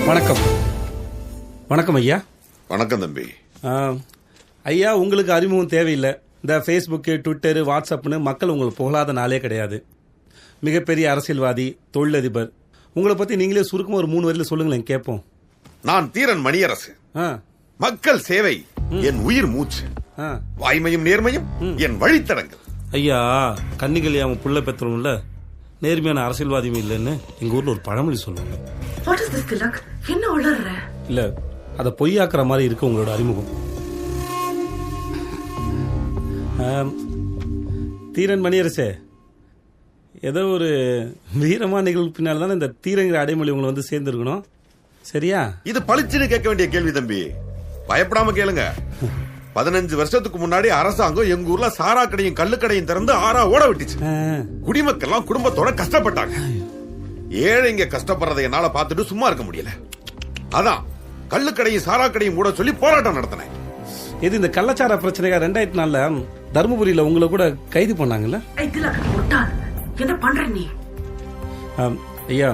வணக்கம். வணக்கம் ஐயா. வணக்கம் தம்பி. ஐயா, உங்களுக்கு அறிமுகம் தேவையில்லை. இந்த ஃபேஸ்புக்கு, ட்விட்டரு, வாட்ஸ்அப்னு மக்கள் உங்களை புகழாத நாளே கிடையாது. மிகப்பெரிய அரசியல்வாதி, தொழிலதிபர். உங்களை பற்றி நீங்களே சுருக்கமாக ஒரு 3 வரியில் சொல்லுங்களேன், கேட்போம். நான் தீரன் மணியரசு. மக்கள் சேவை என் உயிர் மூச்சு. வாய்மையும் நேர்மையும் என் வழித்தடங்கள். ஐயா, கன்னிகல்யாம புள்ள பெற்றோம்ல, நேர்மையான அரசியல்வாதியும் இல்லைன்னு எங்க ஊர்ல ஒரு பழமொழி சொல்லுவாங்க. என்ன உளர்ற? இல்ல, அத பொய்யாக்குற மாதிரி இருக்கு உங்களோட அறிமுகம். தீரன் மணியரசே, ஏதோ ஒரு வீரமான நிகழ்வு பின்னால் தானே இந்த தீரங்கிற அடைமொழி உங்களை வந்து சேர்ந்துருக்கணும், சரியா? இது பளிச்சுன்னு கேட்க வேண்டிய கேள்வி தம்பி. பயப்படாம கேளுங்க. 15 வருஷத்துக்கு முன்னாடி அரசாங்கம் எங்க ஊர்ல சாரா கடையும் கள்ளுக்கடையும் திறந்து ஆறா ஓட விட்டுச்சு. குடிமக்கள் எல்லாம் குடும்பத்தோட கஷ்டப்பட்டாங்க. ஏழைங்க கஷ்டப்படுறதை என்னால பார்த்துட்டு சும்மா இருக்க முடியல. அதான் கள்ளுக்கடையும் சாரா கடையும் கூட சொல்லி போராட்டம் நடத்தினேன். இது இந்த கள்ளச்சார பிரச்சனையா 2004 தர்மபுரியில உங்களை கூட கைது பண்ணாங்கல்ல? என்ன பண்ற நீ? ஐயா,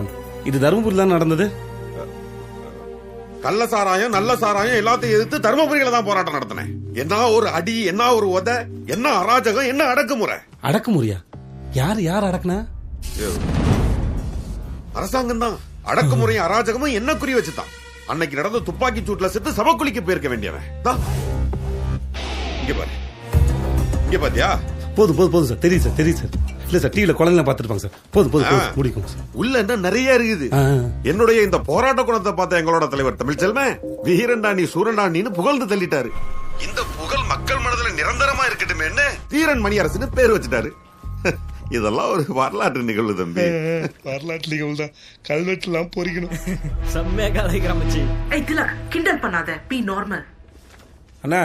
இது தர்மபுரியில தான் நடந்தது. கள்ள சாராயம் நல்ல சாராயம் எல்லாத்தையும் எதிர்த்து தர்மபுரியில தான் போராட்டம் நடத்தினேன். என்ன ஒரு அடி, என்ன ஒரு உத, என்ன அராஜகம், என்ன அடக்குமுறை. அடக்குமுறையா? யார் அடக்குனா? அரசாங்கம் தான். அடக்குமுறையும் அராஜகமும் என்ன குறி வச்சுதான். அன்னைக்கு நடந்த துப்பாக்கி சூட்ல செத்து சபக்குழிக்கு போயிருக்க வேண்டியவன். இங்க பாரு, இங்க பாத்தியா? போதும் சார், தெரியும் சார். இல்ல சார், டிவில குழந்தைங்க பாத்துருப்பாங்க சார். போதும் முடிக்கும் சார். உள்ள என்ன நிறைய இருக்குது. என்னுடைய இந்த போராட்ட குணத்தை பார்த்த எங்களோட தலைவர் தமிழ்ச்செல்வன் வீரண்டாணி சூரண்டாணின்னு புகழ்ந்து தள்ளிட்டாரு. இந்த புகழ் மக்கள் மனதில் நிரந்தரமா இருக்கட்டுமே தீரன் மணியரசுன்னு பேர் வச்சுட்டாரு. இதெல்லாம் ஒரு வரலாற்று நிகழ்வு தம்பி. வரலாற்று நிகழ்வு தான். கல்வெட்டுலாம் பொறிக்கணும். செம்மையா கதைக்கிறான் மச்சி. கிண்டல் பண்ணாத, பி நார்மல். அண்ணா,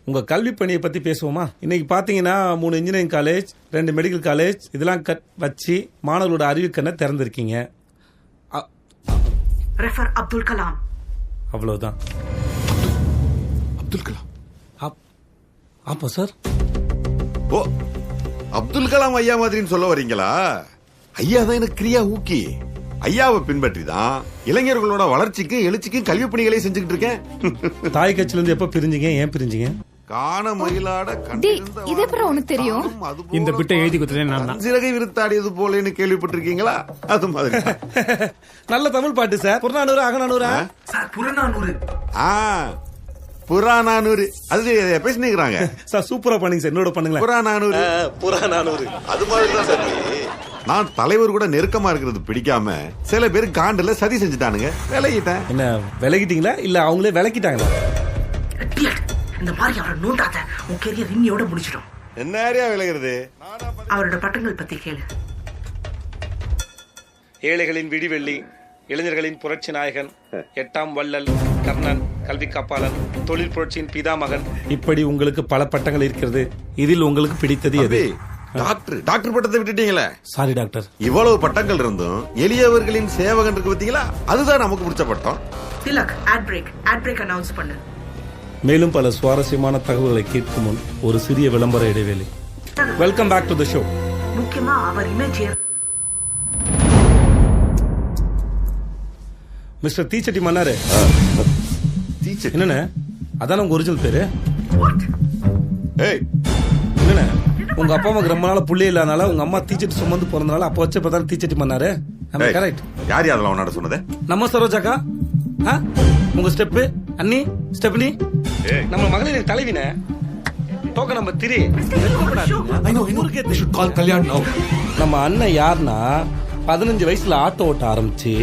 உங்க கல்வி பணியை பத்தி பேசுவோமா? இன்னைக்கு பாத்தீங்கன்னா 3 இன்ஜினியரிங் காலேஜ், 2 மெடிக்கல் காலேஜ் இதெல்லாம் வச்சு மாணவர்களோட அறிவுக்கண்ணை திறந்திருக்கீங்க. ரெஃபர் அப்துல் கலாம். அவ்வளவுதான். அப்துல் கலாம்? ஆமா சார். ஓ, அப்துல் கலாம் ஐயா மாதிரின்னு சொல்ல வரீங்களா? ஐயா தான் எனக்கு கிரியா ஊக்கி. ஐயாவை பின்பற்றி தான் இளைஞர்களோட வளர்ச்சிக்கும் எழுச்சிக்கும் கல்வி பணிகளை செஞ்சுக்கிட்டு இருக்கேன். தாய் கட்சியில இருந்து எப்ப பிரிஞ்சீங்க? ஏன் பிரிஞ்சீங்க? காண மயிலாட இதே அப்புறம் உனக்கு தெரியும். இந்த பிட்டை எழுதி கொடுத்தேன் நான். சிறகை விருத்தாடியது போலன்னு கேள்விப்பட்டிருக்கீங்களா? அது மாதிரி. நல்ல தமிழ் பாட்டு சார். புறநானூறு, அகநானூறா? புறநானூறு. புறாநானூறு அது பேசினீங்க சார். சூப்பரா பண்ணீங்க சார். என்னோட பண்ணுங்களேன். புறாநானூறு அது மாதிரிதான் சார். நான் தலைவர் கூட நெருக்கமா இருக்கிறது பிடிக்காம சில பேர் காண்டுல சதி செஞ்சுட்டானுங்க. விலகிட்டேன். என்ன விலகிட்டீங்களா இல்ல அவங்களே விலக்கிட்டாங்களா? இந்த மாதிரி அவரை நோண்டாத, உன் கெரியர் இன்னியோட முடிச்சிடும். என்ன ஏரியா விலகிறது? அவரோட பட்டங்கள் பத்தி கேளு. ஏழைகளின் விடிவெள்ளி, இளைஞர்களின் புரட்சி நாயகன், 8ஆம் வள்ளல், கர்ணன், கல்வி காப்பாளன், தொழில் புரட்சியின் பிதாமகன், இப்படி உங்களுக்கு பல பட்டங்கள் இருக்கிறது. இதில் உங்களுக்கு பிடித்தது எது? டாக்டர் பட்டத்தை விட்டுட்டீங்களே. Sorry doctor. இவ்வளவு பட்டங்கள் இருந்தும் எளியவர்களின் சேவகன் இருக்கு பாத்தீங்களா, அதுதான் நமக்கு பிடிச்ச பட்டம். திலக், ஆட் பிரேக் அனௌன்ஸ் பண்ணு. மேலும் பல சுவாரஸ்யமான தகவல்களை கேட்கும் முன் ஒரு சிறிய விளம்பர இடைவேளை. Welcome back to the show. முக்கியமா அவர் இமேஜ். மிஸ்டர் தீச்சட்டி மன்னாரு. என்னண்ணே, அதான உங்க ஒரிஜினல் பேரு? என்னண்ணே, உங்க அப்பா அம்மாக்கு ரொம்ப நாள புள்ளே இல்லாதனால உங்க அம்மா தீச்சட்டி சுமந்து பிறந்தனால அப்ப வச்ச பதான் தீச்சட்டி மன்னாரு. கரெக்ட். யார் யாரெல்லாம் உன்னோட சொன்னது? நம்ம சரோஜாக்கா, உங்க ஸ்டெப்பு அண்ணி ஸ்டெப்னி, நம்ம மகளிர் தலைவின டோக்க நம்பர் 3. நம்ம அண்ணன் யாருன்னா 15 வயசுல ஆட்டோ ஓட்ட ஆரம்பிச்சு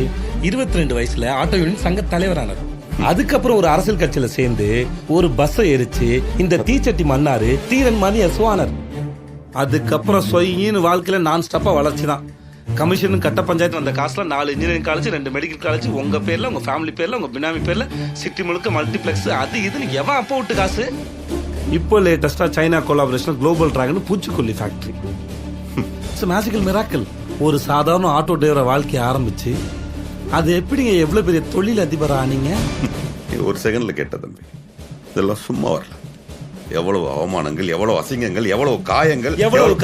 22 வயசுல ஆட்டோ யூனியன் சங்க தலைவரானார். அதுக்கப்புறம் ஒரு அரசியல் கட்சியில சேர்ந்து ஒரு பஸ் எரிச்சு இந்த தீச்சட்டி மன்னாரு தீரன் மணி எஸ்வானர். அதுக்கப்புறம் சொயின்னு வாழ்க்கையில நான் ஸ்டாப்பா வளர்ச்சி தான். கமிஷன் கட்ட பஞ்சாயத்து வந்த காசுல 4 இன்ஜினியரிங் காலேஜ், 2 மெடிக்கல் காலேஜ், உங்க பேர்ல, உங்க ஃபேமிலி பேர்ல, உங்க பினாமி பேர்ல, சிட்டி முழுக்க மல்டிபிளெக்ஸ், அது இதுன்னு எவன் அப்போ விட்டு காசு. இப்போ லேட்டஸ்டா சைனா கொலாபரேஷன் குளோபல் டிராகன் பூச்சிக்கொல்லி ஃபேக்டரி. It's magical miracle. ஒரு சாதாரண ஆட்டோ டிரைவரை வாழ்க்கையை ஆரம்பிச்சு அது எப்படிங்க எவ்வளவு பெரிய தொழில் அதிபர் ஆனீங்க? ஒரு செகண்ட்ல கேட்ட தம்பி, இதெல்லாம் சும்மா வரல. எவ்வளவு அவமானங்கள், எவ்வளவு அசிங்கங்கள், எவ்வளவு காயங்கள், எவ்வளவு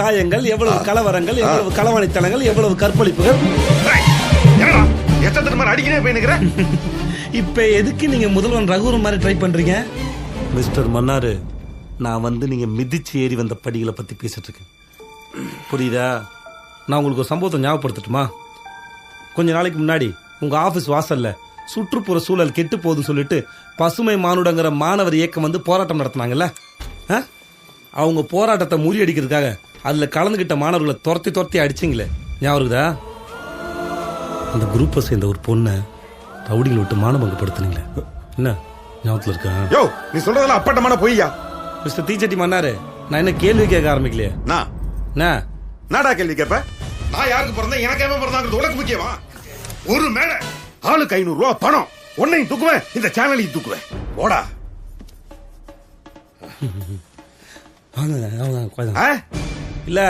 கலவரங்கள், எவ்வளவு களவாணித்தனங்கள், எவ்வளவு கற்பழிப்புகள். அடிக்கவே போய் நிக்கிறேன். இப்ப எதுக்கு நீங்க முதல்வன் ரகுவரன் மாதிரி ட்ரை பண்றீங்க? மிஸ்டர் மன்னாரு, நான் வந்து நீங்க மிதிச்சு ஏறி வந்த படிகளை பத்தி பேசிட்டு இருக்கேன். புரியுதா? நான் உங்களுக்கு ஒரு சம்பவத்தை ஞாபகப்படுத்தட்டுமா? கொஞ்ச நாளைக்கு முன்னாடி உங்க ஆபீஸ் வாசல்ல சுற்றுப்புற சூழல் கெட்டு போகுதுன்னு சொல்லிட்டு பசுமை மானுடங்கிற மாணவர் இயக்கம் வந்து போராட்டம் நடத்தினாங்கல்ல. ஆ? அவங்க போராட்டத்தை முறியடிக்கிறதுக்காக அதுல கலந்துகிட்ட மாணவர்களை துரத்தி அடிச்சிங்களே, ஞாபகம் இருக்குதா? அந்த குரூப்பை சேர்ந்த ஒரு பொண்ணை ரவுடிகளை விட்டு மானபங்கப்படுத்துனீங்களே, என்ன ஞாபகத்தில் இருக்கா? யோ, நீ சொல்றதெல்லாம் அப்பட்டமான பொய்யா? மிஸ்டர் தீச்சட்டி மன்னாரு, நான் என்ன கேள்வி கேட்க ஆரம்பிக்கலையே. நான் என்ன நாடா கேள்வி கேப்ப? நான் யாருக்கு பிறந்தேன், எனக்கு ஏன் பிறந்தாங்கிறது உனக்கு முக்கியமா? ஒரு மேடை ஆளுக்கு 500 ரூபாய் பணம், உன்னையும் தூக்குவேன், இந்த சேனலையும் தூக்குவேன். போடா. இல்ல,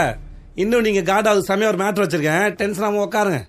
இன்னும் நீங்க காடாவது சமயம் ஒரு மேட்ரு வச்சிருக்கேன், டென்ஷன் ஆகாம உட்காருங்க.